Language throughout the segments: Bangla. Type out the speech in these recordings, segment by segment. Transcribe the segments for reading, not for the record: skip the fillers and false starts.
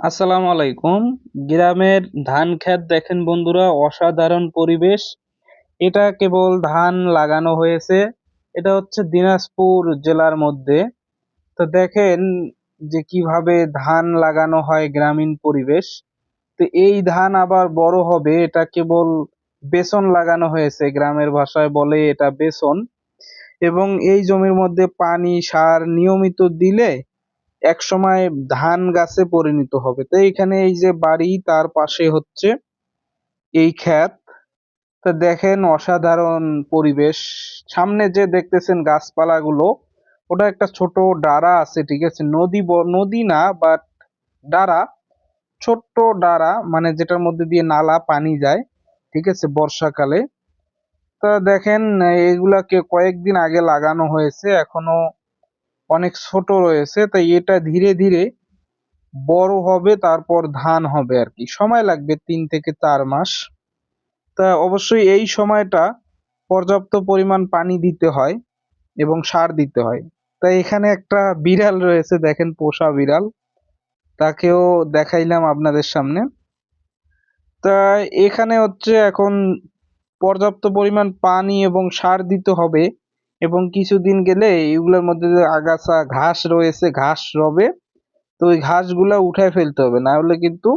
আসসালামু আলাইকুম। গ্রামের ধান ক্ষেত দেখেন বন্ধুরা, অসাধারণ পরিবেশ। এটা কেবল ধান লাগানো হয়েছে। এটা হচ্ছে দিনাজপুর জেলার মধ্যে। তো দেখেন যে কিভাবে ধান লাগানো হয়, গ্রামীণ পরিবেশ। তো এই ধান আবার বড় হবে, এটা কেবল বেসন লাগানো হয়েছে, গ্রামের ভাষায় বলে এটা বেসন। এবং এই জমির মধ্যে পানি সার নিয়মিত দিলে একসময় ধান গাছে পরিণত হবে। তো এইখানে এই যে বাড়ি, তার পাশে হচ্ছে এই ক্ষেত। তো দেখেন অসাধারণ পরিবেশ। সামনে যে দেখতেছেন গাছপালাগুলো, ওটা একটা ছোট ডাড়া আছে, ঠিক আছে? নদী না, বাট ডাড়া, ছোট্ট ডাড়া, মানে যেটার মধ্যে দিয়ে নালা পানি যায়, ঠিক আছে, বর্ষাকালে। তা দেখেন এগুলাকে কয়েকদিন আগে লাগানো হয়েছে, এখনো অনেক ছোট রয়েছে। তাই এটা ধীরে ধীরে বড় হবে, তারপর ধান হবে আর কি। সময় লাগবে 3 থেকে 4 মাস। তা অবশ্যই এই সময়টা পর্যাপ্ত পরিমাণ পানি দিতে হয় এবং সার দিতে হয়। তাই এখানে একটা বিড়াল রয়েছে, দেখেন, পোষা বিড়াল। তাকেও দেখাইলাম আপনাদের সামনে। তা এখানে হচ্ছে এখন পর্যাপ্ত পরিমাণ পানি এবং সার দিতে হবে, এবং কিছুদিন গেলে এগুলোর মধ্যে যে আগাছা ঘাস রয়েছে, ঘাস রবে। তো ওই ঘাসগুলা উঠায় ফেলতে হবে, না হলে কিন্তু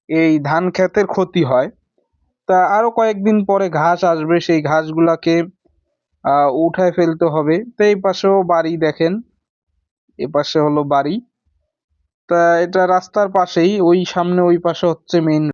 এই ধান ক্ষেতের ক্ষতি হয়। তা আরো কয়েকদিন পরে ঘাস আসবে, সেই ঘাসগুলাকে উঠায় ফেলতে হবে। তো এই পাশেও বাড়ি দেখেন, এ পাশে হলো বাড়ি। তা এটা রাস্তার পাশেই, ওই সামনে ওই পাশে হচ্ছে মেইন